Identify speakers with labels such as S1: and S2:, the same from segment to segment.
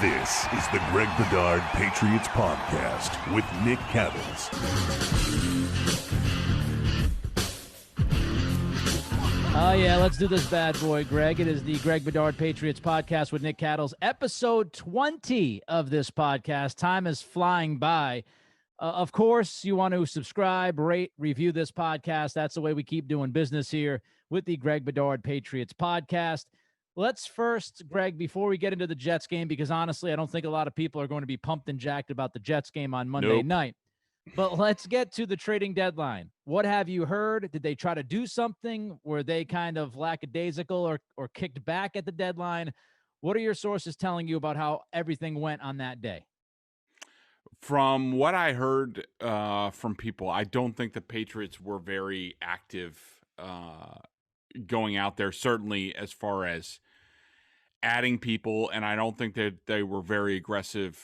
S1: This is the Greg Bedard Patriots Podcast with Nick Cattles.
S2: Oh, yeah, let's do this bad boy, Greg. It is the Greg Bedard Patriots Podcast with Nick Cattles, episode 20 of this podcast. Time is flying by. Of course, you want to subscribe, rate, review this podcast. That's the way we keep doing business here with the Greg Bedard Patriots Podcast. Let's first, Greg, before we get into the Jets game, because honestly, I don't think a lot of people are going to be pumped and jacked about the Jets game on Monday night. But let's get to the trading deadline. What have you heard? Did they try to do something? Were they kind of lackadaisical or kicked back at the deadline? What are your sources telling you about how everything went on that day?
S3: From what I heard from people, I don't think the Patriots were very active going out there, certainly as far as adding people, and I don't think that they were very aggressive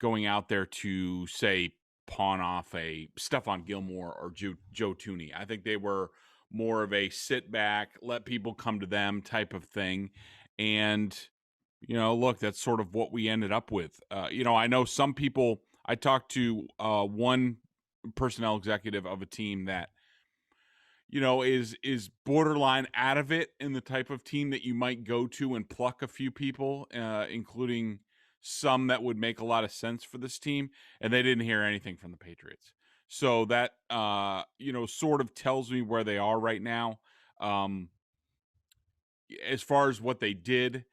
S3: going out there to, say, pawn off a Stephon Gilmore or Joe Thuney. I think they were more of a sit back, let people come to them type of thing. And, look, that's sort of what we ended up with. I know some people, I talked to one personnel executive of a team that, is borderline out of it in the type of team that you might go to and pluck a few people, including some that would make a lot of sense for this team, and they didn't hear anything from the Patriots. So that, sort of tells me where they are right now. As far as what they did,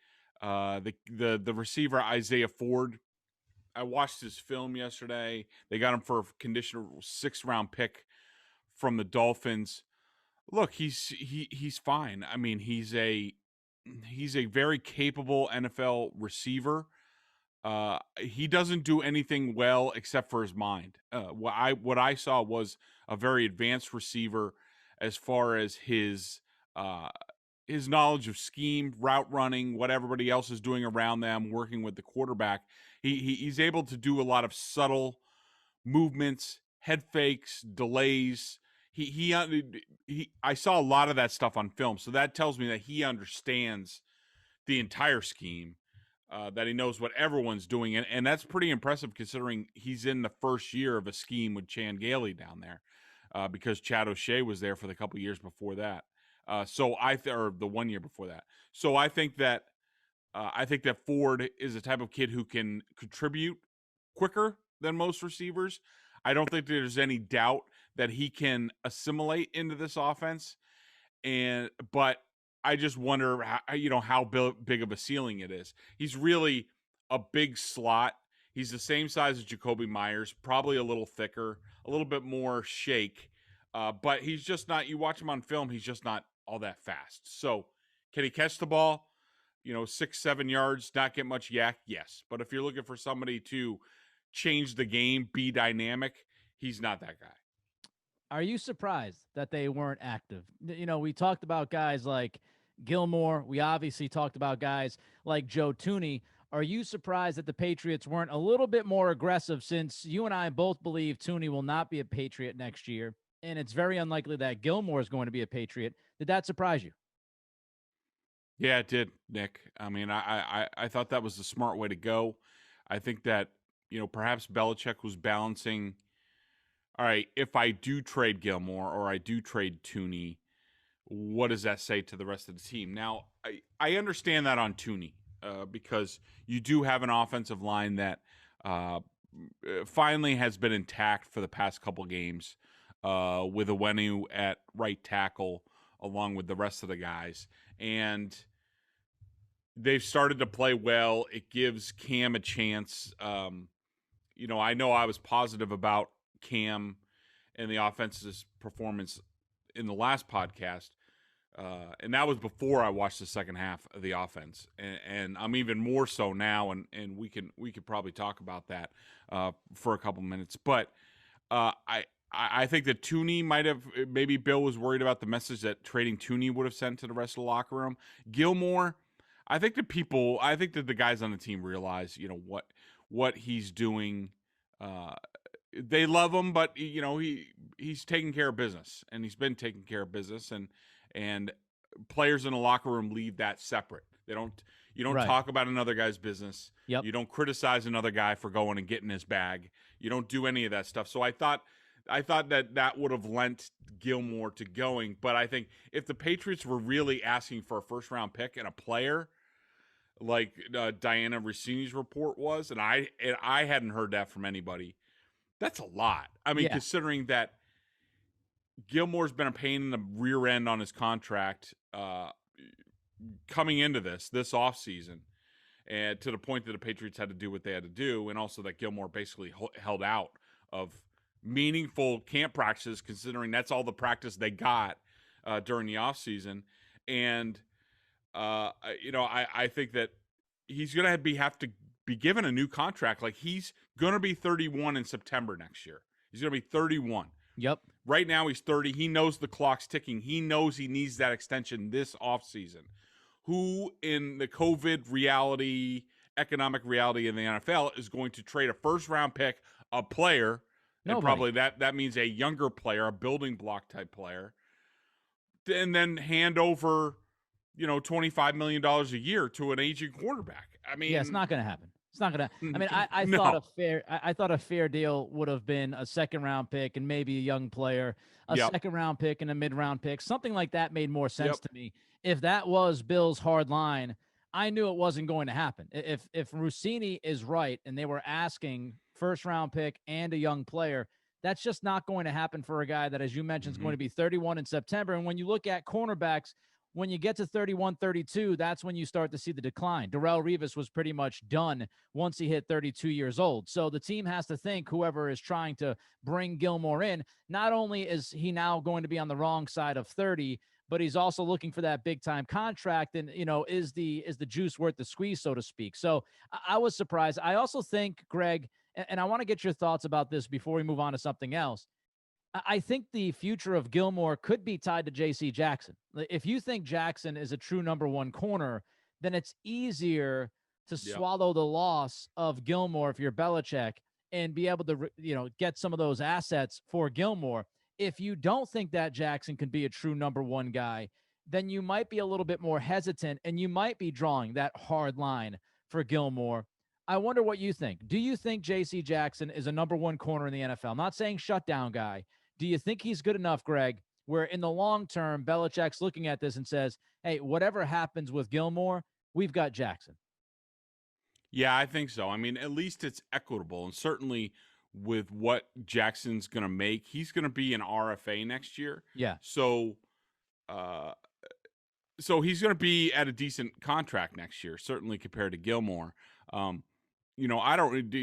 S3: the receiver, Isaiah Ford, I watched his film yesterday. They got him for a conditional 6th-round pick from the Dolphins. Look, he's fine. I mean, he's a very capable NFL receiver. He doesn't do anything well except for his mind. What I saw was a very advanced receiver as far as his knowledge of scheme, route running, what everybody else is doing around them, working with the quarterback. He's able to do a lot of subtle movements, head fakes, delays. I saw a lot of that stuff on film, so that tells me that he understands the entire scheme, that he knows what everyone's doing, and that's pretty impressive considering he's in the first year of a scheme with Chan Gailey down there, because Chad O'Shea was there for the couple years before that. Or the 1 year before that. So I think that Ford is a type of kid who can contribute quicker than most receivers. I don't think there's any doubt that he can assimilate into this offense, but I just wonder how big of a ceiling it is. He's really a big slot. He's the same size as Jacoby Myers, probably a little thicker, a little bit more shake, but he's just not. You watch him on film, he's just not all that fast. So can he catch the ball? 6-7 yards, not get much yak? Yes. But if you're looking for somebody to change the game, be dynamic, he's not that guy.
S2: Are you surprised that they weren't active? We talked about guys like Gilmore. We obviously talked about guys like Joe Thuney. Are you surprised that the Patriots weren't a little bit more aggressive, since you and I both believe Thuney will not be a Patriot next year, and it's very unlikely that Gilmore is going to be a Patriot? Did that surprise you?
S3: Yeah, it did, Nick. I mean, I thought that was the smart way to go. I think that, perhaps Belichick was balancing, all right, if I do trade Gilmore or I do trade Thuney, what does that say to the rest of the team? Now, I understand that on Thuney, because you do have an offensive line that finally has been intact for the past couple games, with Owenu at right tackle along with the rest of the guys. And they've started to play well. It gives Cam a chance. I know I was positive about Cam and the offense's performance in the last podcast, and that was before I watched the second half of the offense, and I'm even more so now, and we could probably talk about that for a couple minutes. But I think that Thuney maybe Bill was worried about the message that trading Thuney would have sent to the rest of the locker room. Gilmore, I think that the guys on the team realize, what he's doing. They love him, but he's taking care of business, and he's been taking care of business, and players in the locker room leave that separate. They don't, You don't
S2: Right.
S3: talk about another guy's business.
S2: Yep.
S3: You don't criticize another guy for going and getting his bag. You don't do any of that stuff. So I thought that would have lent Gilmore to going. But I think if the Patriots were really asking for a first-round pick and a player, like Diana Rossini's report was, and I hadn't heard that from anybody, that's a lot. I mean, considering that Gilmore's been a pain in the rear end on his contract coming into this offseason, and to the point that the Patriots had to do what they had to do, and also that Gilmore basically held out of meaningful camp practices, considering that's all the practice they got during the offseason. And, I think that he's going to have to be given a new contract. Like, he's going to be 31 in September next year. He's going to be 31.
S2: Yep.
S3: Right now he's 30. He knows the clock's ticking. He knows he needs that extension this offseason. Who in the COVID reality, economic reality in the NFL is going to trade a first-round pick, a player,
S2: Nobody.
S3: and probably that means a younger player, a building block type player, and then hand over, $25 million a year to an aging quarterback? I mean,
S2: yeah, it's not going to happen. It's not gonna. I mean, I
S3: No.
S2: thought a fair deal would have been a second-round pick and maybe a young player, a second-round pick and a mid-round pick, something like that made more sense to me. If that was Bill's hard line, I knew it wasn't going to happen. If Rossini is right and they were asking first-round pick and a young player, that's just not going to happen for a guy that, as you mentioned, is going to be 31 in September. And when you look at cornerbacks, when you get to 31, 32, that's when you start to see the decline. Darrelle Revis was pretty much done once he hit 32 years old. So the team has to think, whoever is trying to bring Gilmore in, not only is he now going to be on the wrong side of 30, but he's also looking for that big time contract. And, is the juice worth the squeeze, so to speak? So I was surprised. I also think, Greg, and I want to get your thoughts about this before we move on to something else. I think the future of Gilmore could be tied to J.C. Jackson. If you think Jackson is a true number one corner, then it's easier to swallow the loss of Gilmore if you're Belichick and be able to, get some of those assets for Gilmore. If you don't think that Jackson can be a true number one guy, then you might be a little bit more hesitant and you might be drawing that hard line for Gilmore. I wonder what you think. Do you think J.C. Jackson is a number one corner in the NFL? I'm not saying shutdown guy. Do you think he's good enough, Greg, where in the long term, Belichick's looking at this and says, hey, whatever happens with Gilmore, we've got Jackson?
S3: Yeah, I think so. I mean, at least it's equitable. And certainly with what Jackson's going to make, he's going to be an RFA next year.
S2: Yeah.
S3: So he's going to be at a decent contract next year, certainly compared to Gilmore. I don't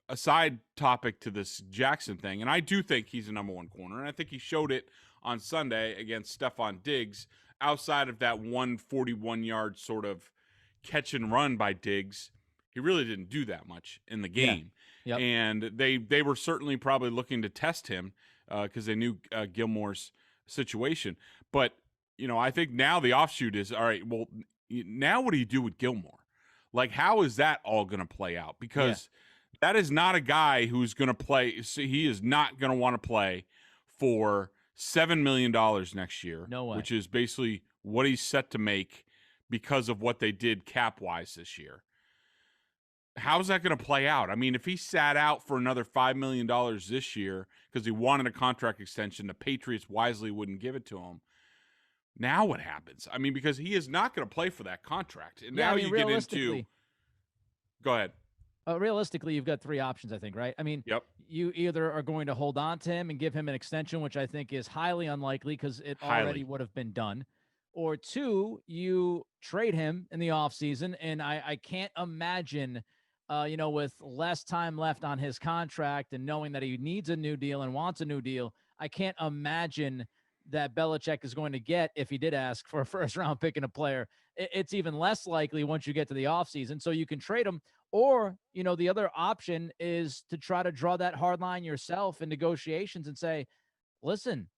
S3: a side topic to this Jackson thing, and I do think he's a number one corner, and I think he showed it on Sunday against Stephon Diggs. Outside of that 141-yard sort of catch and run by Diggs, he really didn't do that much in the game.
S2: Yeah. Yep.
S3: And they were certainly probably looking to test him because they knew Gilmore's situation. But, I think now the offshoot is, all right, well, now what do you do with Gilmore? Like, how is that all going to play out? Because that is not a guy who's going to play. He is not going to want to play for $7 million next year.
S2: No way.
S3: Which is basically what he's set to make because of what they did cap-wise this year. How's that going to play out? I mean, if he sat out for another $5 million this year because he wanted a contract extension, the Patriots wisely wouldn't give it to him. Now what happens? I mean, because he is not going to play for that contract. And now you get into – go ahead.
S2: Realistically, you've got three options, I think, right? I mean, you either are going to hold on to him and give him an extension, which I think is highly unlikely because it already would have been done. Or two, you trade him in the offseason, and I can't imagine, with less time left on his contract and knowing that he needs a new deal and wants a new deal, I can't imagine that Belichick is going to get, if he did ask for a first-round pick and a player. It's even less likely once you get to the offseason. So you can trade him. Or, the other option is to try to draw that hard line yourself in negotiations and say, listen,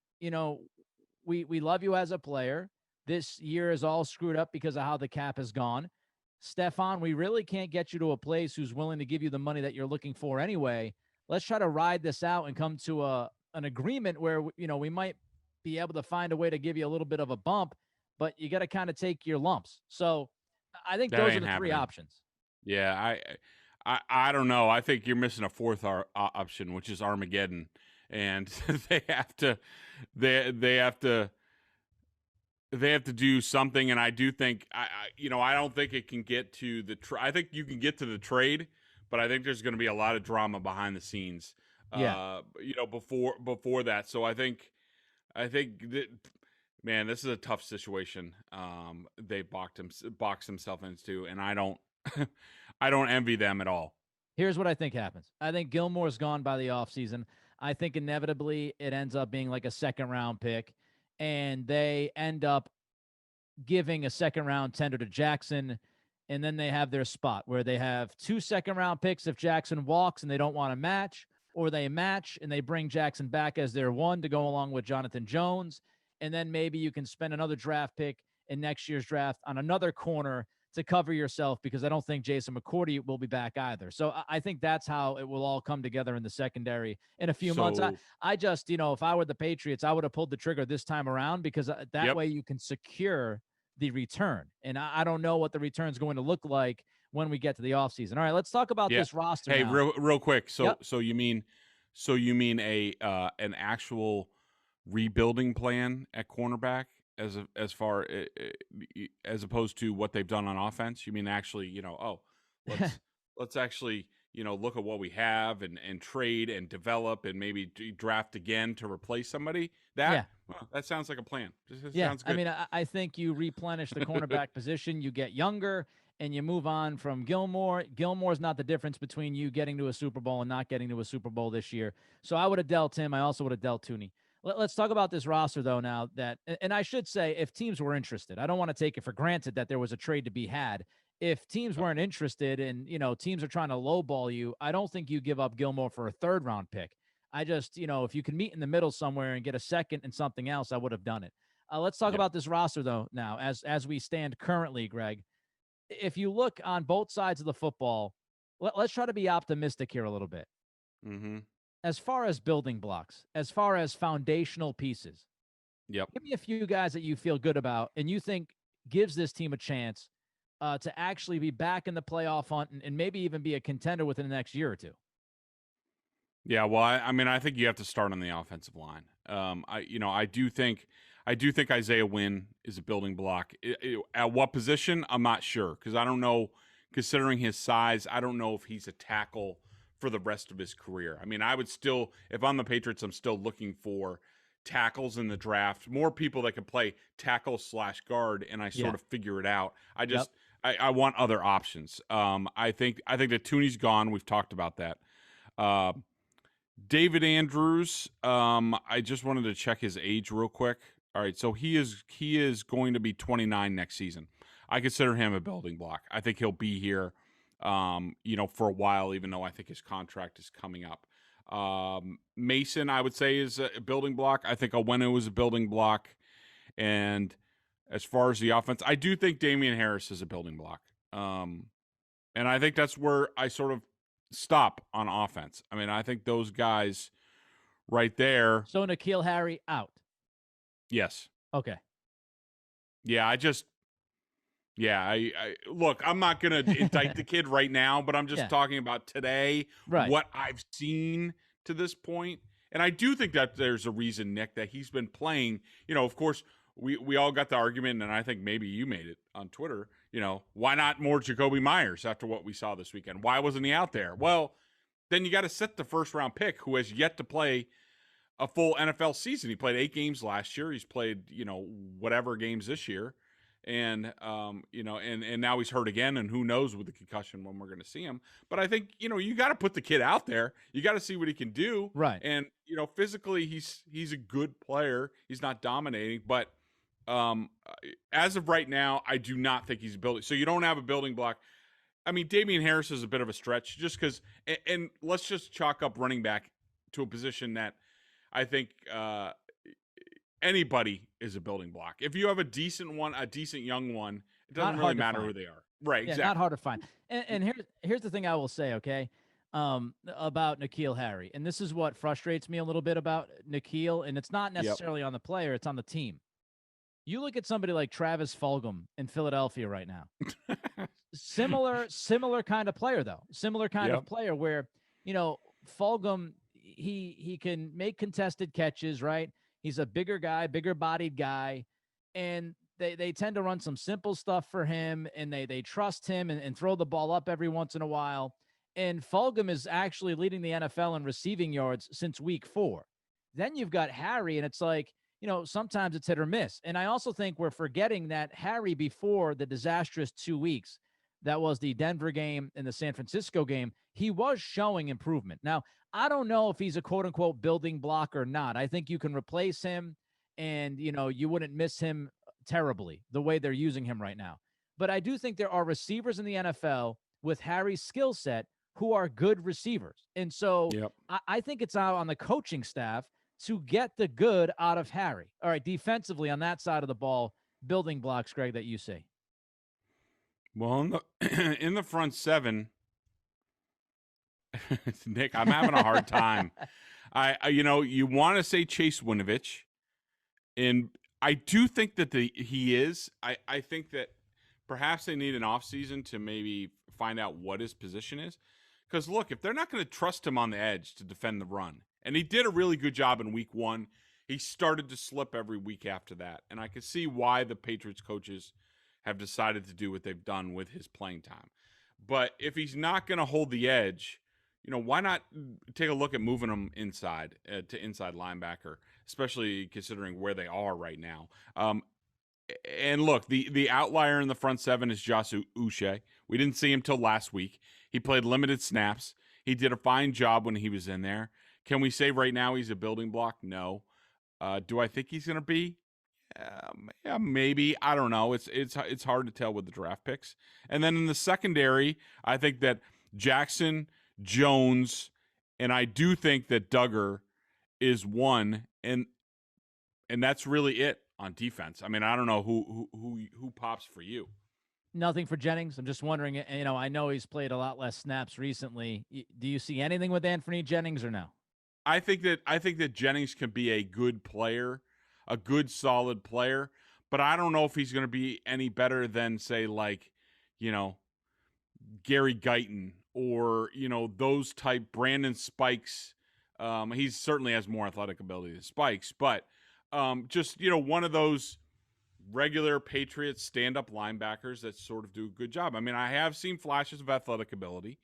S2: we love you as a player. This year is all screwed up because of how the cap has gone. Stephon, we really can't get you to a place who's willing to give you the money that you're looking for anyway. Let's try to ride this out and come to an agreement where, we might be able to find a way to give you a little bit of a bump, but you got to kind of take your lumps. So I think
S3: That
S2: those are
S3: ain't
S2: the three
S3: happening.
S2: options.
S3: Yeah, I don't know. I think you're missing a fourth option, which is Armageddon, and they have to they have to they have to do something. And I do think I don't think it can get to the. I think you can get to the trade, but I think there's going to be a lot of drama behind the scenes.
S2: Yeah.
S3: Before that. So I think that, man, this is a tough situation. They boxed himself into, and I don't I don't envy them at all.
S2: Here's what I think happens. I think Gilmore's gone by the offseason. I think inevitably it ends up being like a second-round pick, and they end up giving a second-round tender to Jackson, and then they have their spot where they have 2 second-round picks if Jackson walks and they don't want to match, or they match and they bring Jackson back as their one to go along with Jonathan Jones, and then maybe you can spend another draft pick in next year's draft on another corner to cover yourself, because I don't think Jason McCourty will be back either. So I think that's how it will all come together in the secondary in a few months. I just, if I were the Patriots, I would have pulled the trigger this time around, because that way you can secure the return. And I don't know what the return is going to look like when we get to the offseason. All right, let's talk about this roster
S3: Hey,
S2: now.
S3: real quick. So you mean a an actual rebuilding plan at cornerback as far as opposed to what they've done on offense? You mean actually, let's actually, look at what we have and trade and develop and maybe draft again to replace somebody? That sounds like a plan. Sounds good.
S2: I mean, I think you replenish the cornerback position, you get younger, and you move on from Gilmore. Gilmore's not the difference between you getting to a Super Bowl and not getting to a Super Bowl this year. So I would have dealt him. I also would have dealt Tooney. Let's talk about this roster, though, now that, and I should say, if teams were interested, I don't want to take it for granted that there was a trade to be had. If teams weren't interested and, teams are trying to lowball you, I don't think you give up Gilmore for a third-round pick. I just, if you can meet in the middle somewhere and get a second and something else, I would have done it. Let's talk about this roster, though, now, as we stand currently, Greg. If you look on both sides of the football, let's try to be optimistic here a little bit.
S3: Mm-hmm.
S2: As far as building blocks, as far as foundational pieces,
S3: give
S2: me a few guys that you feel good about and you think gives this team a chance to actually be back in the playoff hunt and maybe even be a contender within the next year or two.
S3: Yeah, well, I think you have to start on the offensive line. I do think Isaiah Wynn is a building block. At what position, I'm not sure, because I don't know. Considering his size, I don't know if he's a tackle for the rest of his career. I mean, I would still, if I'm the Patriots, I'm still looking for tackles in the draft, more people that can play tackle/guard, and I sort of figure it out. I want other options. I think that Tooney's gone. We've talked about that. David Andrews, I just wanted to check his age real quick. All right, so he is going to be 29 next season. I consider him a building block. I think he'll be here, for a while, even though I think his contract is coming up. Mason, I would say, is a building block. I think Owenu is a building block. And as far as the offense, I do think Damian Harris is a building block. And I think that's where I sort of stop on offense. I mean, I think those guys right there.
S2: So N'Keal Harry out.
S3: Yes.
S2: Okay.
S3: Yeah, I look, I'm not going to indict the kid right now, but I'm just talking about today, what I've seen to this point. And I do think that there's a reason, Nick, that he's been playing. Of course, we all got the argument, and I think maybe you made it on Twitter. Why not more Jacoby Myers after what we saw this weekend? Why wasn't he out there? Well, then you got to set the first-round pick who has yet to play a full NFL season. He played 8 games last year. He's played, whatever games this year. And, and now he's hurt again, and who knows with the concussion when we're going to see him. But I think, you got to put the kid out there. You got to see what he can do.
S2: Right.
S3: And, physically he's a good player. He's not dominating, but as of right now, I do not think he's building. So you don't have a building block. I mean, Damian Harris is a bit of a stretch just because, and let's just chalk up running back to a position that I think, anybody is a building block. If you have a decent young one, it doesn't really matter who they are. Right,
S2: yeah,
S3: exactly.
S2: Not hard to find. And here's the thing I will say, okay, about N'Keal Harry. And this is what frustrates me a little bit about N'Keal, and it's not necessarily on the player, it's on the team. You look at somebody like Travis Fulgham in Philadelphia right now. Similar kind of player, though. Similar kind of player where, Fulgham, he can make contested catches, right? He's a bigger guy, bigger bodied guy. And they tend to run some simple stuff for him, and they trust him and throw the ball up every once in a while. And Fulgham is actually leading the NFL in receiving yards since week 4. Then you've got Harry, and it's like, sometimes it's hit or miss. And I also think we're forgetting that Harry, before the disastrous 2 weeks, that was the Denver game and the San Francisco game, he was showing improvement. Now, I don't know if he's a quote-unquote building block or not. I think you can replace him, and, you wouldn't miss him terribly the way they're using him right now. But I do think there are receivers in the NFL with Harry's skill set who are good receivers. And so I think it's out on the coaching staff to get the good out of Harry. All right, defensively on that side of the ball, building blocks, Greg, that you see.
S3: Well, in the front seven, Nick, I'm having a hard time. You want to say Chase Winovich, and I do think that he is. I think that perhaps they need an offseason to maybe find out what his position is. Because, look, if they're not going to trust him on the edge to defend the run, and he did a really good job in week 1, he started to slip every week after that. And I can see why the Patriots coaches have decided to do what they've done with his playing time. But if he's not going to hold the edge, why not take a look at moving him inside to inside linebacker, especially considering where they are right now. And look, the outlier in the front seven is Josh Usher. We didn't see him till last week. He played limited snaps. He did a fine job when he was in there. Can we say right now he's a building block? No. Do I think he's going to be? Yeah, maybe. I don't know. It's hard to tell with the draft picks. And then in the secondary, I think that Jackson, Jones, and I do think that Duggar is one, and that's really it on defense. I mean, I don't know who pops for you.
S2: Nothing for Jennings. I'm just wondering, I know he's played a lot less snaps recently. Do you see anything with Anthony Jennings or no?
S3: I think that Jennings can be a good player, a good solid player, but I don't know if he's going to be any better than, say, like, Gary Guyton or, those type Brandon Spikes. He certainly has more athletic ability than Spikes, but just, one of those regular Patriots stand-up linebackers that sort of do a good job. I mean, I have seen flashes of athletic ability,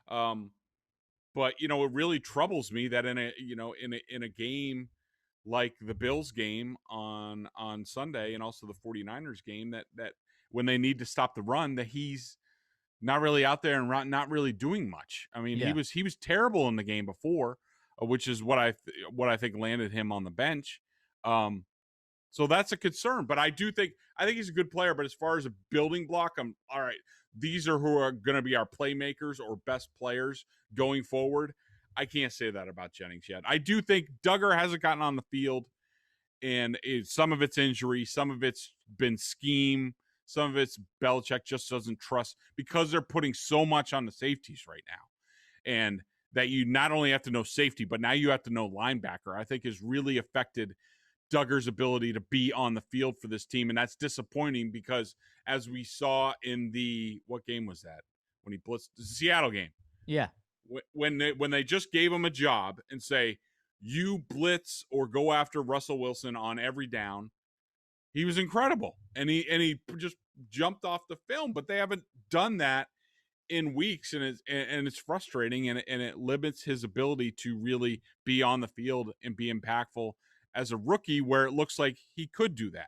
S3: but it really troubles me that in a game like the Bills game on Sunday, and also the 49ers game, that when they need to stop the run, that he's not really out there and not really doing much. I mean, he was terrible in the game before, which is what I think landed him on the bench. So that's a concern, but I think he's a good player. But as far as a building block, I'm all right. These are who are going to be our playmakers or best players going forward. I can't say that about Jennings yet. I do think Duggar hasn't gotten on the field, and some of it's injury, some of it's been scheme, some of it's Belichick just doesn't trust, because they're putting so much on the safeties right now, and that you not only have to know safety, but now you have to know linebacker. I think has really affected Duggar's ability to be on the field for this team, and that's disappointing because, as we saw in what game was that? When he blitzed the Seattle game.
S2: Yeah.
S3: When they just gave him a job and say, you blitz or go after Russell Wilson on every down, he was incredible, and he just jumped off the film. But they haven't done that in weeks, and it's frustrating, and it limits his ability to really be on the field and be impactful as a rookie, where it looks like he could do that.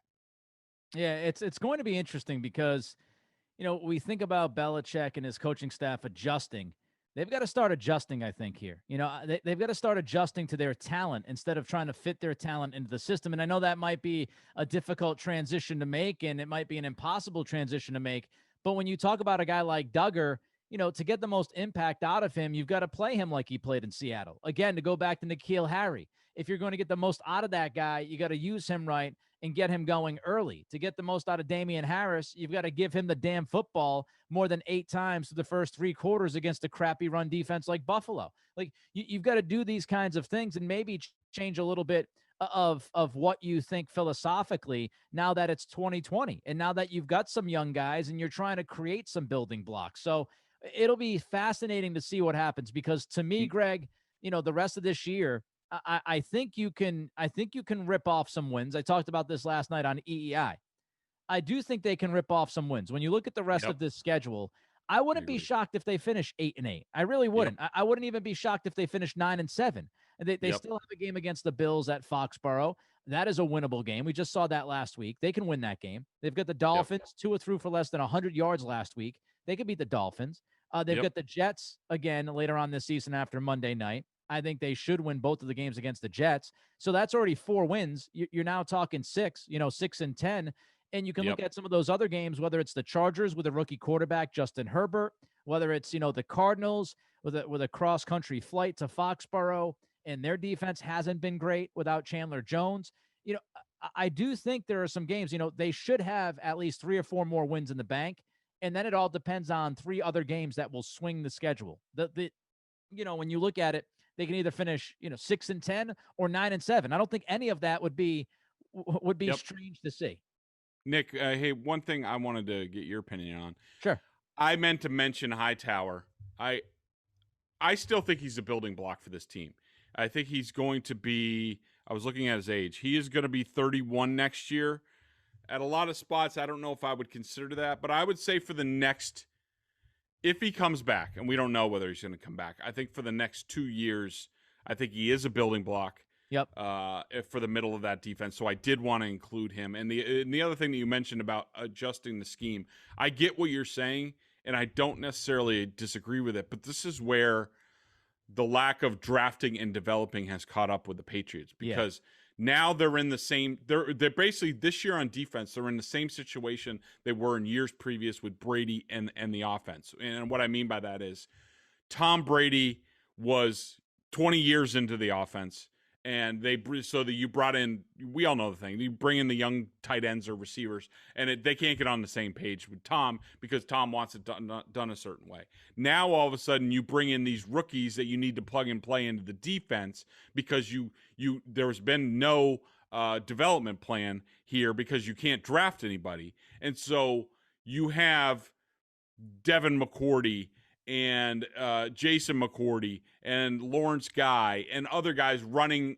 S2: Yeah, it's going to be interesting because, we think about Belichick and his coaching staff adjusting. They've got to start adjusting, I think, here. They've got to start adjusting to their talent instead of trying to fit their talent into the system. And I know that might be a difficult transition to make, and it might be an impossible transition to make. But when you talk about a guy like Duggar, to get the most impact out of him, you've got to play him like he played in Seattle. Again, to go back to N'Keal Harry, if you're going to get the most out of that guy, you got to use him right and get him going early. To get the most out of Damian Harris, you've got to give him the damn football more than 8 times through the first 3 quarters against a crappy run defense like Buffalo. Like, you've got to do these kinds of things and maybe change a little bit of what you think philosophically now that it's 2020 and now that you've got some young guys and you're trying to create some building blocks. So it'll be fascinating to see what happens, because to me, Greg, the rest of this year, I think you can rip off some wins. I talked about this last night on EEI. I do think they can rip off some wins. When you look at the rest of this schedule, I wouldn't be shocked if they finish 8-8. I really wouldn't. I wouldn't even be shocked if they finish 9-7. They still have a game against the Bills at Foxborough. That is a winnable game. We just saw that last week. They can win that game. They've got the Dolphins. Tua threw for less than 100 yards last week. They could beat the Dolphins. They've got the Jets again later on this season after Monday night. I think they should win both of the games against the Jets. So that's already 4 wins. You're now talking 6, 6-10. And you can look at some of those other games, whether it's the Chargers with a rookie quarterback, Justin Herbert, whether it's, the Cardinals with a cross-country flight to Foxborough, and their defense hasn't been great without Chandler Jones. I do think there are some games, they should have at least 3 or 4 more wins in the bank. And then it all depends on 3 other games that will swing the schedule. When you look at it, they can either finish, 6-10 or 9-7. I don't think any of that would be strange to see.
S3: Nick, hey, one thing I wanted to get your opinion on.
S2: Sure.
S3: I meant to mention Hightower. I still think he's a building block for this team. I think he's going to be, I was looking at his age. He is going to be 31 next year. At a lot of spots, I don't know if I would consider that, but I would say for the next, if he comes back, and we don't know whether he's going to come back, I think for the next 2 years, I think he is a building block.
S2: Yep.
S3: For the middle of that defense. So I did want to include him. And the other thing that you mentioned about adjusting the scheme, I get what you're saying, and I don't necessarily disagree with it, but this is where the lack of drafting and developing has caught up with the Patriots, because now they're in the same, they're basically this year on defense, they're in the same situation they were in years previous with Brady and the offense. And what I mean by that is Tom Brady was 20 years into the offense. And you brought in, we all know the thing, you bring in the young tight ends or receivers, and they can't get on the same page with Tom because Tom wants it done a certain way. Now, all of a sudden, you bring in these rookies that you need to plug and play into the defense because there's been no development plan here because you can't draft anybody. And so you have Devin McCourty and Jason McCourty and Lawrence Guy and other guys running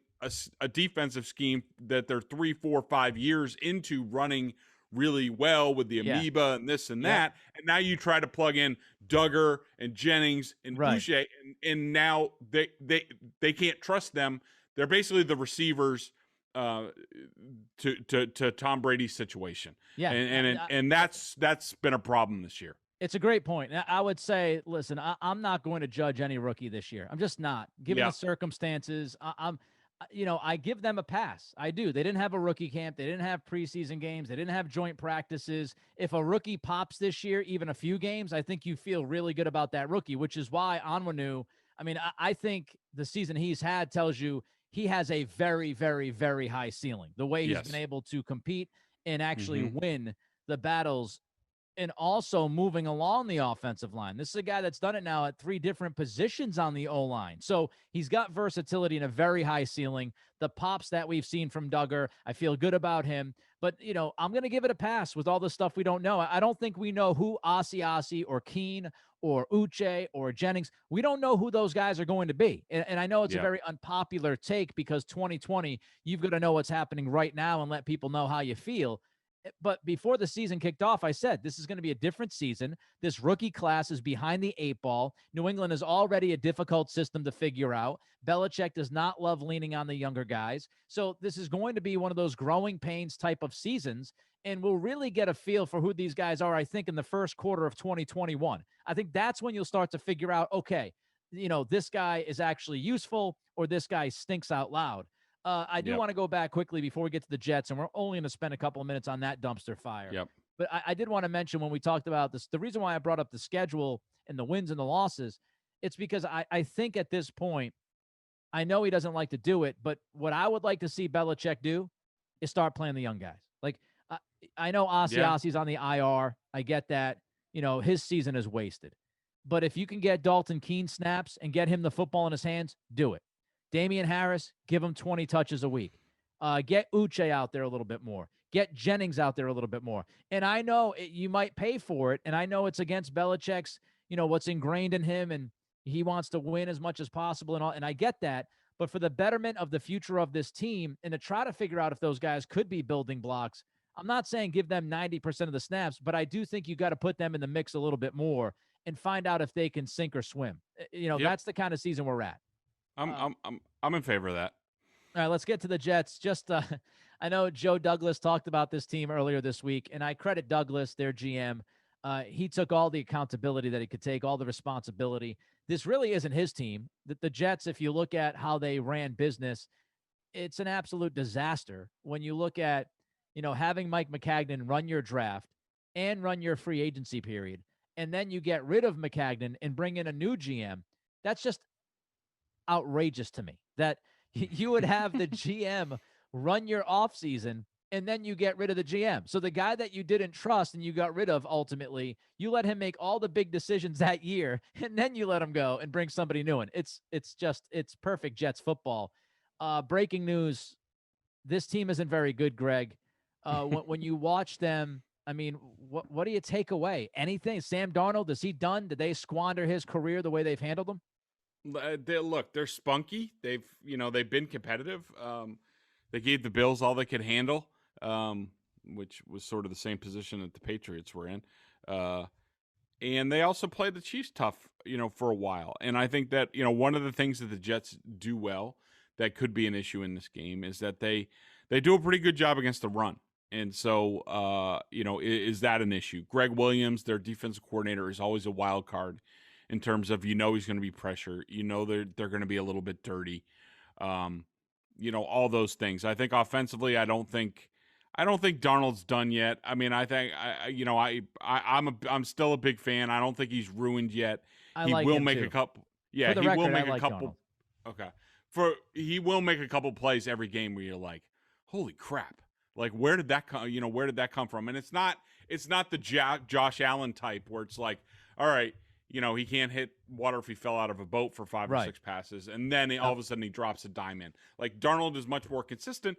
S3: a defensive scheme that they're 3, 4, 5 years into running really well with the amoeba and this and that. And now you try to plug in Duggar and Jennings and Usher, and now they can't trust them. They're basically the receivers to Tom Brady's situation. Yeah. And that's been a problem this year.
S2: It's a great point. I would say, listen, I'm not going to judge any rookie this year. I'm just not. Given the circumstances, I give them a pass. I do. They didn't have a rookie camp. They didn't have preseason games. They didn't have joint practices. If a rookie pops this year, even a few games, I think you feel really good about that rookie, which is why Onwenu, I think the season he's had tells you he has a very, very, very high ceiling. The way he's been able to compete and actually win the battles, and also moving along the offensive line. This is a guy that's done it now at 3 different positions on the O-line. So he's got versatility and a very high ceiling. The pops that we've seen from Duggar, I feel good about him. But, I'm going to give it a pass with all the stuff we don't know. I don't think we know who Asiasi or Keene or Uche or Jennings. We don't know who those guys are going to be. And I know it's a very unpopular take because 2020, you've got to know what's happening right now and let people know how you feel. But before the season kicked off, I said, this is going to be a different season. This rookie class is behind the 8 ball. New England is already a difficult system to figure out. Belichick does not love leaning on the younger guys. So this is going to be one of those growing pains type of seasons. And we'll really get a feel for who these guys are, I think, in the first quarter of 2021. I think that's when you'll start to figure out, okay, this guy is actually useful or this guy stinks out loud. I do want to go back quickly before we get to the Jets, and we're only going to spend a couple of minutes on that dumpster fire.
S3: Yep.
S2: But I did want to mention when we talked about this, the reason why I brought up the schedule and the wins and the losses, it's because I think at this point, I know he doesn't like to do it, but what I would like to see Belichick do is start playing the young guys. Like, I know Asiasi's on the IR. I get that. His season is wasted. But if you can get Dalton Keene snaps and get him the football in his hands, do it. Damian Harris, give him 20 touches a week. Get Uche out there a little bit more. Get Jennings out there a little bit more. And I know you might pay for it, and I know it's against Belichick's, what's ingrained in him, and he wants to win as much as possible and all, and I get that. But for the betterment of the future of this team and to try to figure out if those guys could be building blocks, I'm not saying give them 90% of the snaps, but I do think you got to put them in the mix a little bit more and find out if they can sink or swim.
S3: Yep.
S2: That's the kind of season we're at.
S3: I'm in favor of that.
S2: All right, let's get to the Jets. Just, I know Joe Douglas talked about this team earlier this week, and I credit Douglas, their GM. He took all the accountability that he could take, all the responsibility. This really isn't his team. The Jets, if you look at how they ran business, it's an absolute disaster. When you look at, having Mike Maccagnan run your draft and run your free agency period, and then you get rid of Maccagnan and bring in a new GM, that's just outrageous to me. That you would have the GM run your offseason and then you get rid of the GM. So the guy that you didn't trust and you got rid of, ultimately, you let him make all the big decisions that year, and then you let him go and bring somebody new in. It's perfect Jets football. Breaking news, this team isn't very good, Greg. When you watch them, I mean, what do you take away? Anything? Sam Darnold, is he done? Did they squander his career the way they've handled him?
S3: They're spunky. They've been competitive. They gave the Bills all they could handle, which was sort of the same position that the Patriots were in. And they also played the Chiefs tough, for a while. And I think that, one of the things that the Jets do well that could be an issue in this game is that they do a pretty good job against the run. And so, is that an issue? Greg Williams, their defensive coordinator, is always a wild card in terms of, he's going to be pressure. They're going to be a little bit dirty. All those things. I think offensively, I don't think Darnold's done yet. I mean, I think I'm still a big fan. I don't think he's ruined yet.
S2: He will
S3: make
S2: too.
S3: A couple. Yeah,
S2: For the
S3: he
S2: record,
S3: will make
S2: I like
S3: a couple.
S2: Darnold.
S3: Okay. He will make a couple plays every game where you're like, holy crap. Like, where did that come? Where did that come from? And it's not the Josh Allen type where it's like, all right, he can't hit water if he fell out of a boat for 5 or 6 passes, and then all of a sudden he drops a dime in. Like, Darnold is much more consistent.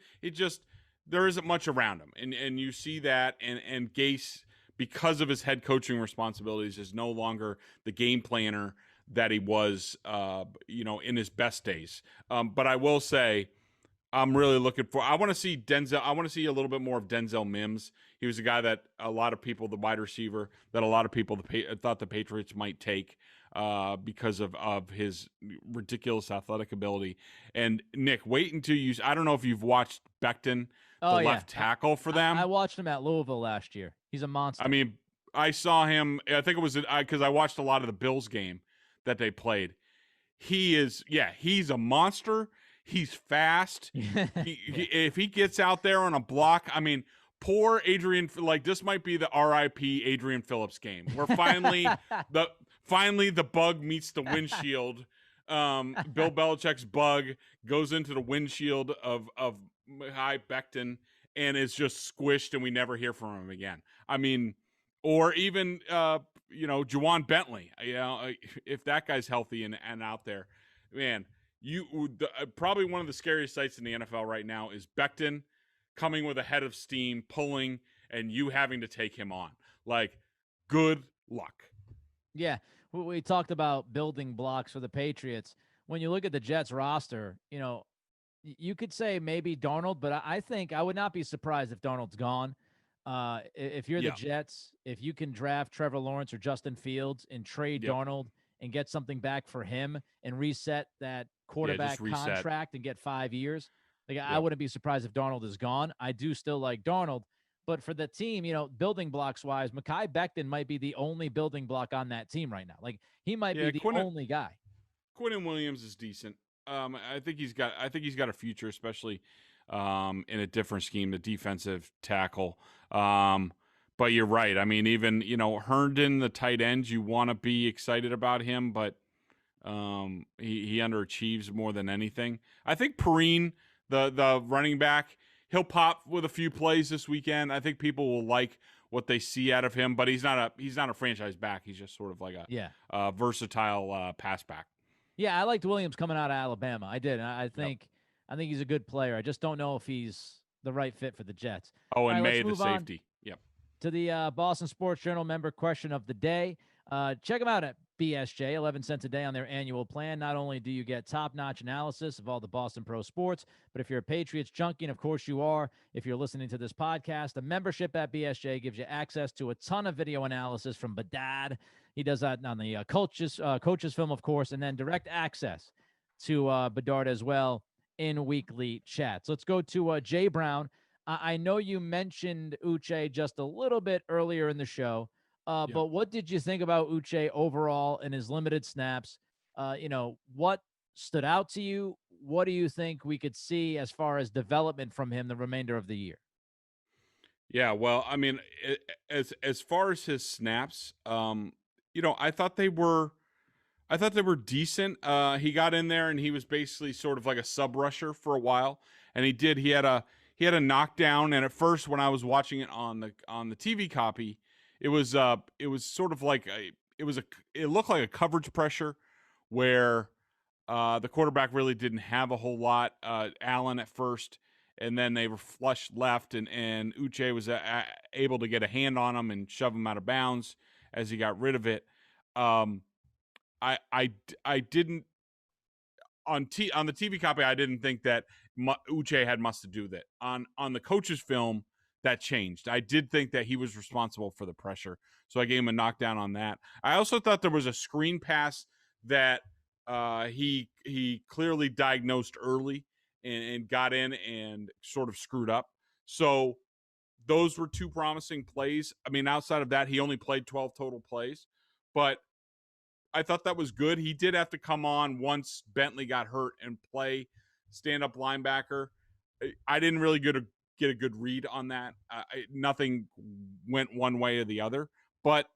S3: There isn't much around him, and you see that. And Gase, because of his head coaching responsibilities, is no longer the game planner that he was, in his best days. But I will say, I'm really looking for. I want to see Denzel. I want to see a little bit more of Denzel Mims. He was a guy that a lot of people, the wide receiver, that a lot of people thought the Patriots might take because of his ridiculous athletic ability. And Nick, wait until you. I don't know if you've watched Becton, left tackle for them.
S2: I watched him at Louisville last year. He's a monster.
S3: I mean, I saw him. I think it was because I watched a lot of the Bills game that they played. He's a monster. He's fast. If he gets out there on a block, I mean, poor Adrian. Like, this might be the R.I.P. Adrian Phillips game, where finally the bug meets the windshield. Bill Belichick's bug goes into the windshield of Mekhi Becton and is just squished, and we never hear from him again. I mean, or even Juwan Bentley. If that guy's healthy and out there, man. Probably one of the scariest sights in the NFL right now is Becton coming with a head of steam, pulling, and you having to take him on. Like, good luck.
S2: Yeah, we talked about building blocks for the Patriots. When you look at the Jets roster, you could say maybe Darnold, but I think I would not be surprised if Darnold's gone. If you're the Jets, if you can draft Trevor Lawrence or Justin Fields and trade Darnold and get something back for him and reset that quarterback contract and get 5 years. I wouldn't be surprised if Darnold is gone. I do still like Darnold, but for the team, building blocks wise, Mekhi Becton might be the only building block on that team right now. Like, he might be the only guy.
S3: Quinnen Williams is decent. I think he's got a future, especially in a different scheme, the defensive tackle. But you're right. I mean, even, Herndon, the tight end, you want to be excited about him, but he underachieves more than anything. I think Perrine, the running back, he'll pop with a few plays this weekend. I think people will like what they see out of him, but he's not a franchise back. He's just sort of like a versatile pass back.
S2: Yeah, I liked Williams coming out of Alabama. I did. I think I think he's a good player. I just don't know if he's the right fit for the Jets.
S3: Oh,
S2: All
S3: and
S2: right, let's
S3: May, the
S2: move on
S3: safety. Yep.
S2: to the Boston Sports Journal member question of the day. Check them out at BSJ, 11 cents a day on their annual plan. Not only do you get top-notch analysis of all the Boston pro sports, but if you're a Patriots junkie, and of course you are, if you're listening to this podcast, a membership at BSJ gives you access to a ton of video analysis from Bedard. He does that on the coaches film, of course, and then direct access to Bedard as well in weekly chats. Let's go to Jay Brown. I know you mentioned Uche just a little bit earlier in the show,
S3: Yep.
S2: but what did you think about Uche overall in his limited snaps? What stood out to you? What do you think we could see as far as development from him the remainder of the year?
S3: Yeah, well, I mean, as far as his snaps, I thought they were decent. He got in there and he was basically sort of like a sub rusher for a while, and he had a knockdown. And at first, when I was watching it on the TV copy, it was sort of like it looked like a coverage pressure where the quarterback really didn't have a whole lot. Allen at first, and then they were flush left, and Uche was able to get a hand on him and shove him out of bounds as he got rid of it. I didn't on the TV copy. I didn't think that Uche had much to do with it. On the coach's film, that changed. I did think that he was responsible for the pressure, so I gave him a knockdown on that. I also thought there was a screen pass that he clearly diagnosed early and got in and sort of screwed up. So those were two promising plays. I mean, outside of that, he only played 12 total plays, but I thought that was good. He did have to come on once Bentley got hurt and play stand-up linebacker. I didn't really get a good read on that. Nothing went one way or the other, but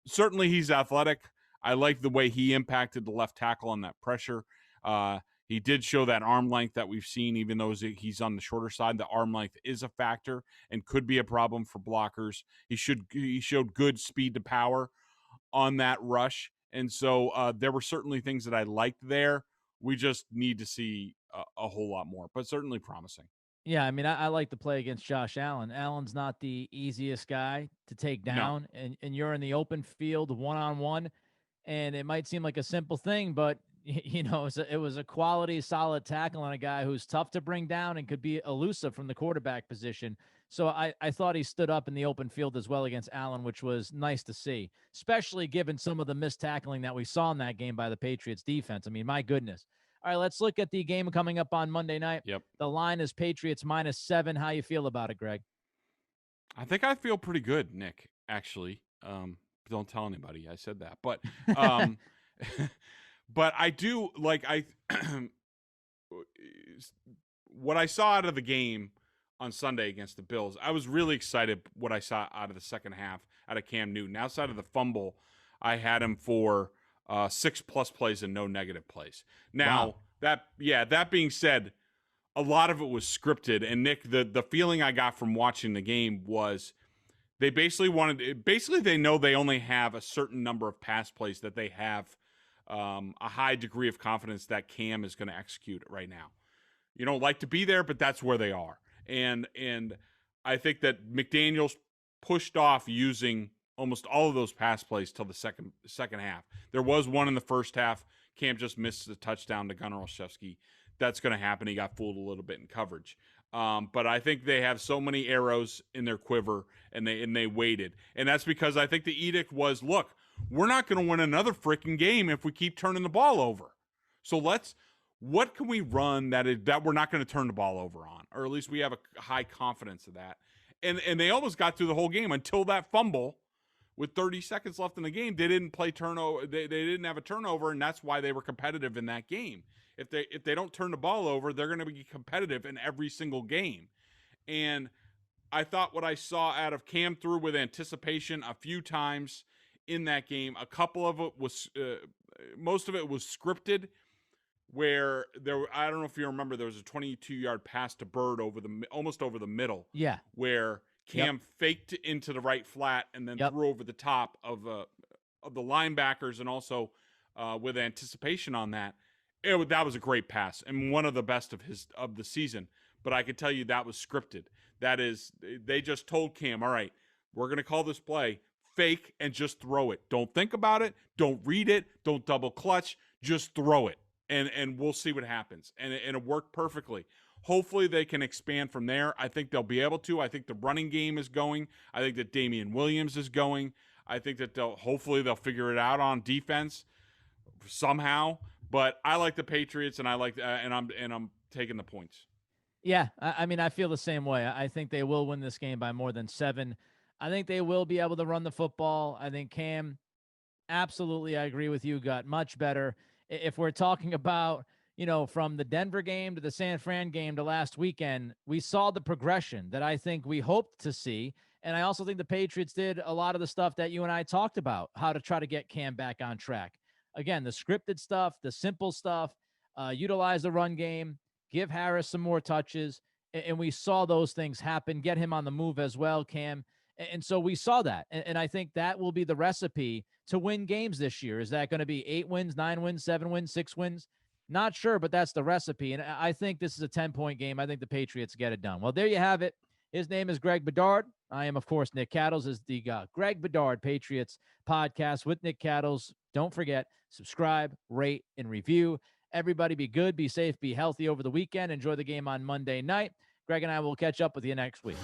S3: certainly he's athletic. I like the way he impacted the left tackle on that pressure. He did show that arm length that we've seen, even though he's on the shorter side. The arm length is a factor and could be a problem for blockers. He showed good speed to power on that rush. And so there were certainly things that I liked there. We just need to see a whole lot more, but certainly promising.
S2: Yeah, I mean, I like the play against Josh Allen. Allen's not the easiest guy to take down, and you're in the open field one-on-one, and it might seem like a simple thing, but it was a quality, solid tackle on a guy who's tough to bring down and could be elusive from the quarterback position. So I thought he stood up in the open field as well against Allen, which was nice to see, especially given some of the missed tackling that we saw in that game by the Patriots defense. I mean, my goodness. All right, let's look at the game coming up on Monday night.
S3: Yep.
S2: The line is Patriots -7. How you feel about it, Greg?
S3: I think I feel pretty good, Nick, actually. Don't tell anybody I said that. But but I do like what I saw out of the game on Sunday against the Bills. I was really excited what I saw out of the second half out of Cam Newton. Outside of the fumble, I had him for 6+ plays and no negative plays. Now,
S2: wow.
S3: that being said, a lot of it was scripted. And Nick, the feeling I got from watching the game was they basically they know they only have a certain number of pass plays that they have a high degree of confidence that Cam is going to execute right now. You don't like to be there, but that's where they are. And I think that McDaniels pushed off using almost all of those pass plays till the second half. There was one in the first half. Cam just missed the touchdown to Gunnar Olszewski. That's going to happen. He got fooled a little bit in coverage. But I think they have so many arrows in their quiver, and they waited. And that's because I think the edict was, look, we're not going to win another freaking game if we keep turning the ball over. So what can we run that we're not going to turn the ball over on? Or at least we have a high confidence of that. And they almost got through the whole game until that fumble with 30 seconds left in the game. They didn't play turnover. They didn't have a turnover, and that's why they were competitive in that game. If they don't turn the ball over, they're going to be competitive in every single game. And I thought what I saw out of Cam threw with anticipation a few times in that game. A couple of it was, most of it was scripted, where I don't know if you remember, there was a 22-yard pass to Bird almost over the middle.
S2: Yeah.
S3: Where Cam faked into the right flat and then threw over the top of the linebackers, and also with anticipation on that. That was a great pass and one of the best of the season. But I can tell you that was scripted. That is, they just told Cam, all right, we're going to call this play, fake, and just throw it. Don't think about it. Don't read it. Don't double clutch. Just throw it, and we'll see what happens. And it worked perfectly. Hopefully they can expand from there. I think they'll be able to. I think the running game is going. I think that Damian Williams is going. I think that hopefully they'll figure it out on defense somehow. But I like the Patriots, and I'm taking the points.
S2: Yeah, I mean, I feel the same way. I think they will win this game by more than 7. I think they will be able to run the football. I think Cam, absolutely, I agree with you, got much better. If we're talking about, from the Denver game to the San Fran game to last weekend, we saw the progression that I think we hoped to see. And I also think the Patriots did a lot of the stuff that you and I talked about, how to try to get Cam back on track. Again, the scripted stuff, the simple stuff, utilize the run game, give Harris some more touches, and we saw those things happen, get him on the move as well, Cam. And so we saw that, and I think that will be the recipe to win games this year. Is that going to be 8 wins, 9 wins, 7 wins, 6 wins? Not sure, but that's the recipe, and I think this is a 10-point game. I think the Patriots get it done. Well, there you have it. His name is Greg Bedard. I am, of course, Nick Cattles. Is the Greg Bedard Patriots podcast with Nick Cattles. Don't forget, subscribe, rate, and review. Everybody be good, be safe, be healthy over the weekend. Enjoy the game on Monday night. Greg and I will catch up with you next week.